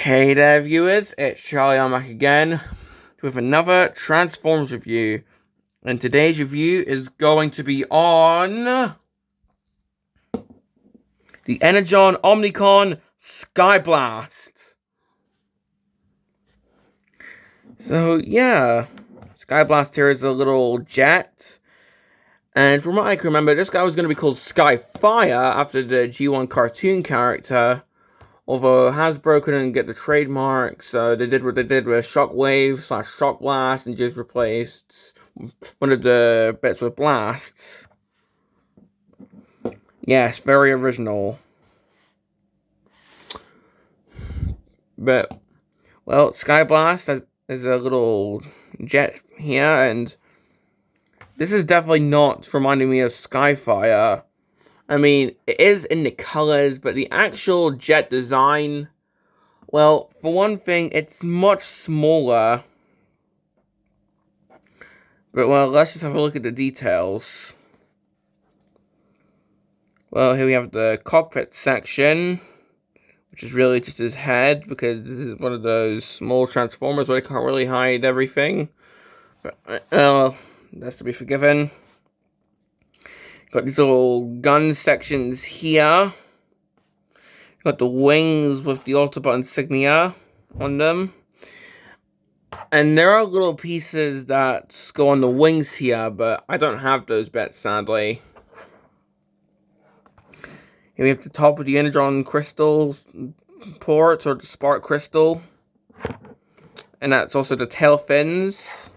Hey there viewers, it's Charlie. I'm back again with another Transformers review, and today's review is going to be on the Energon Skyblast. So yeah, Skyblast here is a little jet, and from what I can remember, this guy was going to be called Skyfire after the G1 cartoon character. Although Hasbro couldn't get the trademark, so they did what they did with Shockwave / Shock Blast and just replaced one of the bits with blasts. Yes, very original. But, well, Skyblast is a little jet here, and this is definitely not reminding me of Skyfire. I mean, it is in the colors, but the actual jet design, well, for one thing, it's much smaller. But, well, let's just have a look at the details. Well, here we have the cockpit section, which is really just his head, because this is one of those small Transformers where they can't really hide everything. But, that's to be forgiven. Got these little gun sections here. Got the wings with the Autobot insignia on them. And there are little pieces that go on the wings here, but I don't have those bits, sadly. Here we have the top of the Energon crystal port, or the spark crystal. And that's also the tail fins.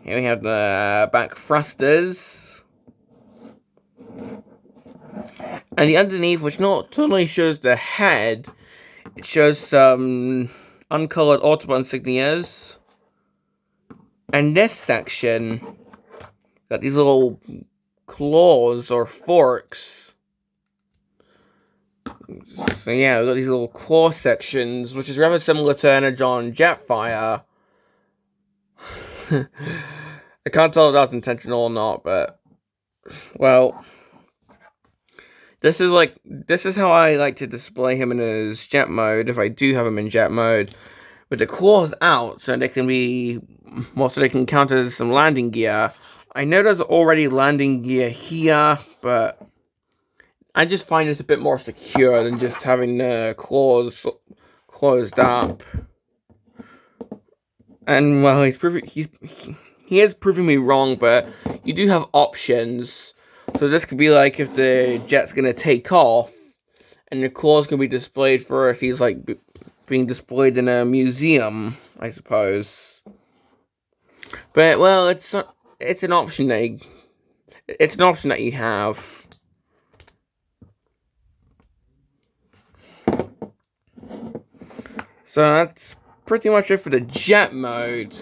Here we have the back thrusters. And the underneath, which not only shows the head, it shows some uncolored Autobot insignias. And this section got these little claws or forks. So yeah, we've got these little claw sections, which is rather similar to Energon Jetfire. I can't tell if that's intentional or not, but well, this is how I like to display him in his jet mode, if I do have him in jet mode, with the claws out, so they can be, well, so they can count as some landing gear. I know there's already landing gear here, but I just find this a bit more secure than just having the claws closed up. And well, he is proving me wrong, but you do have options. So this could be like if the jet's gonna take off, and the claws can be displayed for if he's like being displayed in a museum, I suppose. But well, it's an option that you have. So that's pretty much it for the jet mode.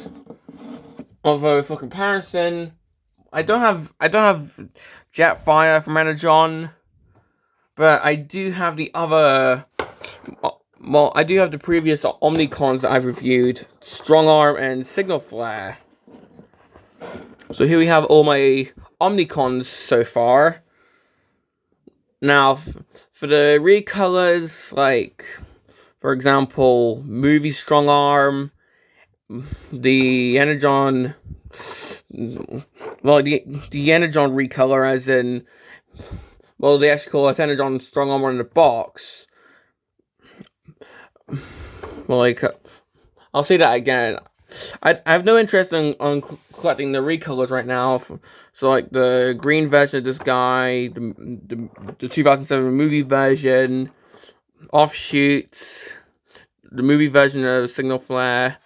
Although for comparison, I don't have Jetfire from Energon, but I do have the other. Well, I do have the previous Omnicons that I've reviewed, Strong Arm and Signal Flare. So here we have all my Omnicons so far. Now, for the recolors, like, for example, Movie Strong Arm, the Energon, well, the Energon recolor, as in, well, they actually call it Energon Strong Arm in the box. Well, like, I'll say that again. I have no interest on collecting the recolors right now. So, like, the green version of this guy, the 2007 movie version, Offshoots, the movie version of Signal Flare,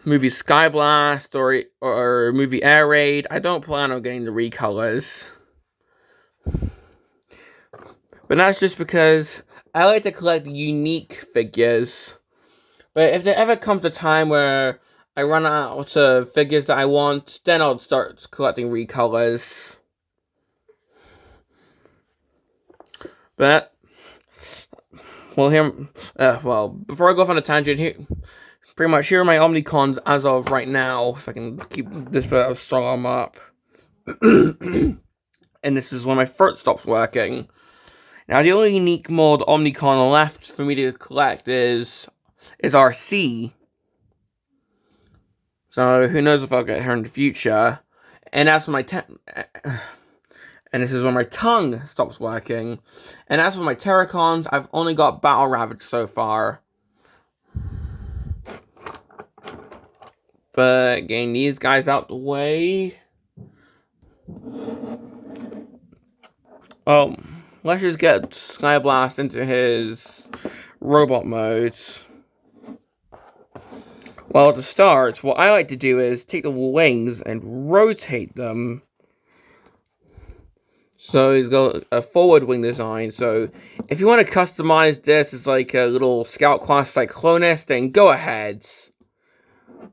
movie Skyblast, or movie Air Raid. I don't plan on getting the recolors. But that's just because I like to collect unique figures. But if there ever comes a time where I run out of figures that I want, then I'll start collecting recolors. But, well, before I go off on a tangent here, pretty much here are my Omnicons as of right now, if I can keep this bit of Strong Arm up. And this is when my throat stops working. Now, the only unique mold Omnicon left for me to collect is RC. So, who knows if I'll get her in the future. And as for my and this is when my tongue stops working. And as for my Terracons, I've only got Battle Ravage so far. But getting these guys out the way. Oh, let's just get Skyblast into his robot mode. Well, to start, what I like to do is take the wings and rotate them. So he's got a forward wing design. So if you want to customize this as like a little scout class Cyclonus, then go ahead.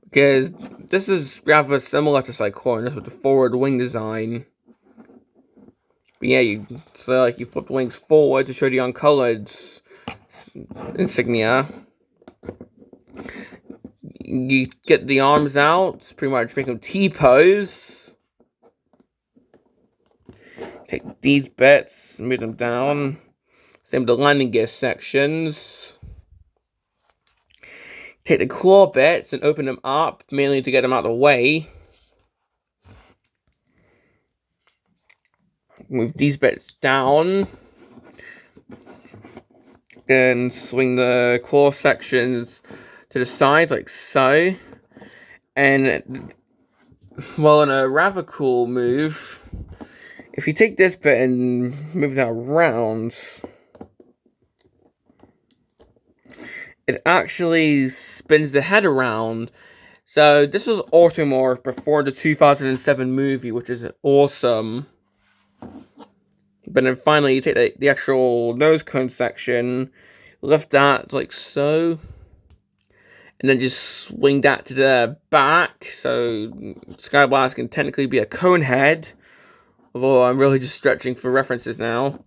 Because this is rather similar to Cyclonus with the forward wing design. But yeah, you flip the wings forward to show the uncolored insignia. You get the arms out, pretty much make them T-pose. Take these bits, move them down. Same with the landing gear sections. Take the claw bits and open them up, mainly to get them out of the way. Move these bits down. Then swing the claw sections to the sides, like so. And, well, in a rather cool move, if you take this bit and move that around, it actually spins the head around. So this was Automorph before the 2007 movie, which is awesome. But then finally you take the actual nose cone section, lift that like so, and then just swing that to the back, so Skyblast can technically be a cone head. Although I'm really just stretching for references now.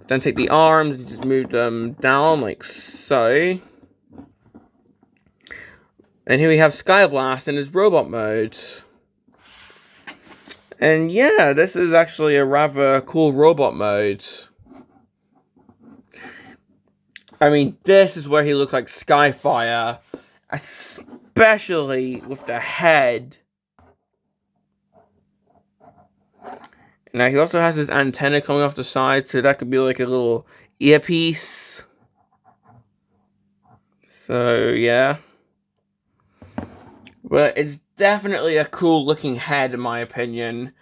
Then take the arms and just move them down like so. And here we have Skyblast in his robot mode. And yeah, this is actually a rather cool robot mode. I mean, this is where he looks like Skyfire. Especially with the head. Now, he also has his antenna coming off the side, so that could be like a little earpiece. So, yeah. But it's definitely a cool looking head, in my opinion.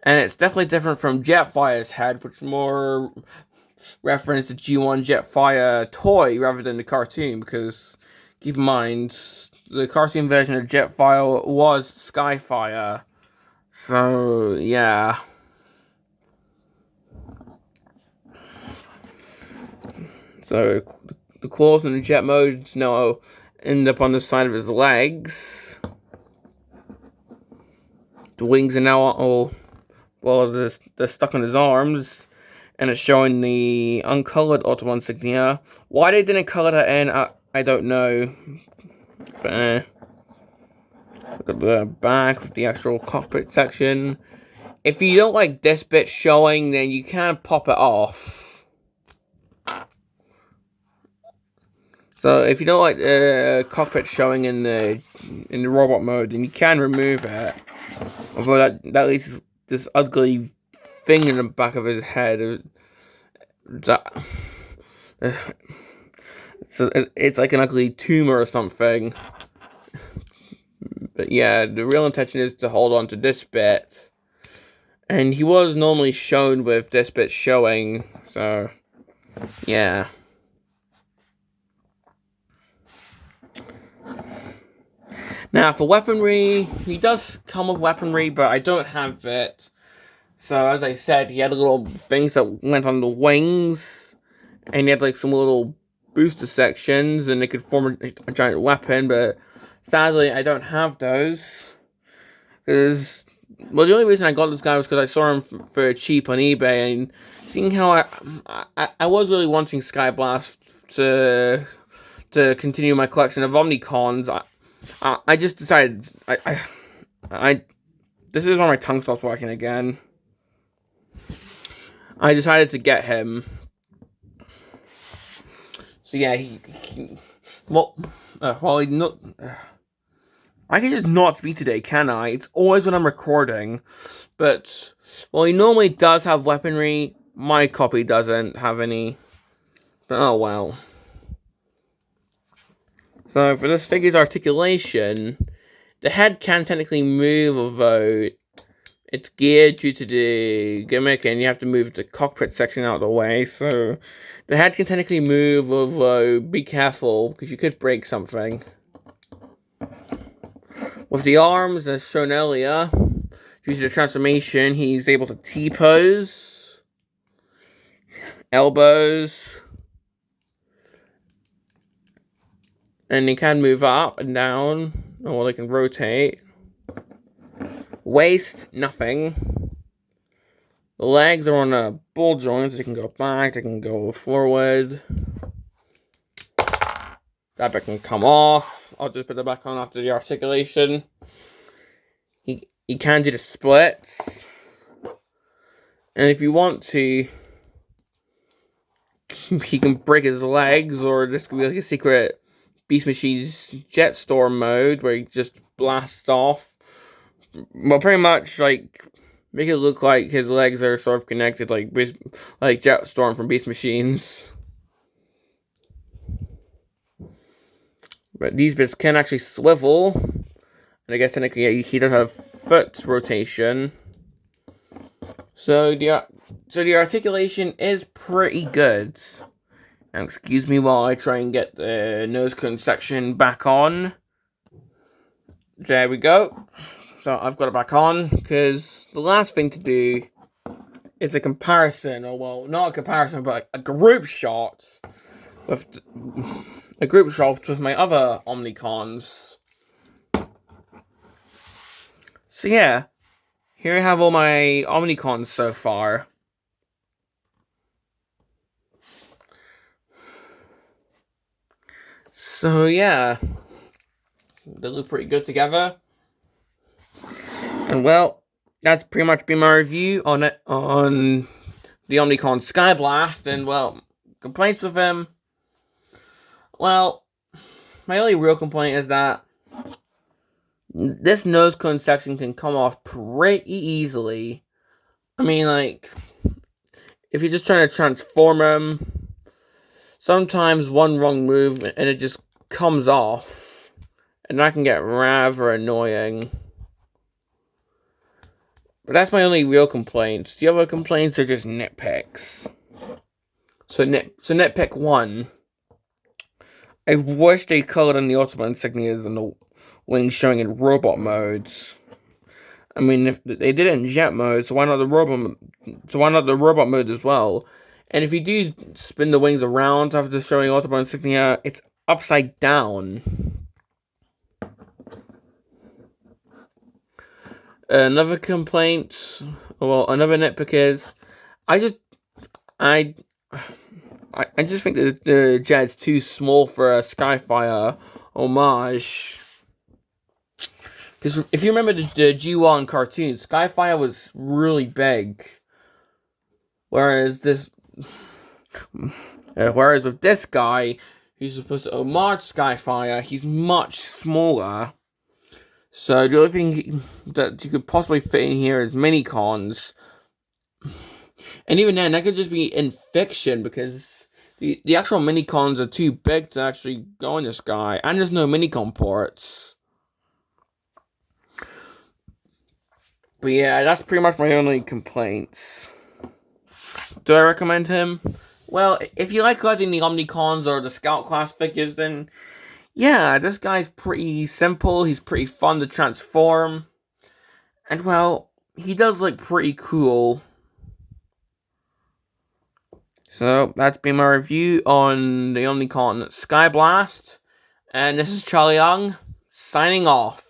And it's definitely different from Jetfire's head, which more reference the G1 Jetfire toy rather than the cartoon. Because, keep in mind, the cartoon version of Jetfire was Skyfire. So, yeah. So, the claws in the jet modes now end up on the side of his legs. The wings are now all, well, they're stuck on his arms. And it's showing the uncolored Autobahn insignia. Why they didn't color that in, I don't know. But, look at the back of the actual cockpit section. If you don't like this bit showing, then you can pop it off. So if you don't like the cockpit showing in the robot mode, then you can remove it. Although that leaves this ugly thing in the back of his head. It's like an ugly tumor or something. But yeah, the real intention is to hold on to this bit. And he was normally shown with this bit showing, so yeah. Now, for weaponry, he does come with weaponry, but I don't have it. So, as I said, he had little things that went on the wings, and he had, like, some little booster sections, and they could form a giant weapon, but sadly, I don't have those. Because, well, the only reason I got this guy was because I saw him for cheap on eBay, and seeing how I was really wanting Skyblast to continue my collection of Omnicons, I just decided, this is when my tongue stops working again. I decided to get him, So yeah, well, he not. I can just not speak today, can I? It's always when I'm recording. But, well, he normally does have weaponry. My copy doesn't have any. But oh well. So for this figure's articulation, the head can technically move, although it's geared due to the gimmick, and you have to move the cockpit section out of the way. So the head can technically move, although be careful because you could break something. With the arms, as shown earlier, due to the transformation, he's able to T-pose, elbows, and he can move up and down, or they can rotate. Waist, nothing. The legs are on a ball joint, so they can go back, they can go forward. That bit can come off. I'll just put it back on after the articulation. He can do the splits. And if you want to, he can break his legs, or this could be like a secret Beast Machine's Jetstorm mode where he just blasts off. Well, pretty much like make it look like his legs are sort of connected, like Jetstorm from Beast Machines. But these bits can actually swivel, and I guess technically he does have foot rotation. So the articulation is pretty good. And excuse me while I try and get the nose cone section back on. There we go. So I've got it back on, because the last thing to do is a comparison, or well, not a comparison, but a group shot with my other Omnicons. So yeah, here I have all my Omnicons so far. So yeah, they look pretty good together. And well, that's pretty much been my review on the Energon Skyblast. And well, complaints of him. Well, my only real complaint is that this nose cone section can come off pretty easily. I mean, like, if you're just trying to transform him, sometimes one wrong move and it just comes off. And that can get rather annoying. But that's my only real complaints. The other complaints are just nitpicks. So nitpick 1. I wish they colored in the Ultimate insignias and the wings showing in robot modes. I mean, if they did it in jet mode, so why not the robot mode as well? And if you do spin the wings around after showing Ultimate insignia, it's upside down. Another complaint, well, another nitpick is, I just think that the jet's too small for a Skyfire homage. Because if you remember the G1 cartoon, Skyfire was really big. Whereas with this guy, who's supposed to homage Skyfire, he's much smaller. So the only thing that you could possibly fit in here is mini-cons. And even then, that could just be in fiction, because the actual mini-cons are too big to actually go in this guy. And there's no mini-con ports. But yeah, that's pretty much my only complaints. Do I recommend him? Well, if you like collecting the Omnicons or the Scout class figures, then yeah, this guy's pretty simple. He's pretty fun to transform. And well, he does look pretty cool. So that's been my review on the Energon Skyblast. And this is Charlie Young, signing off.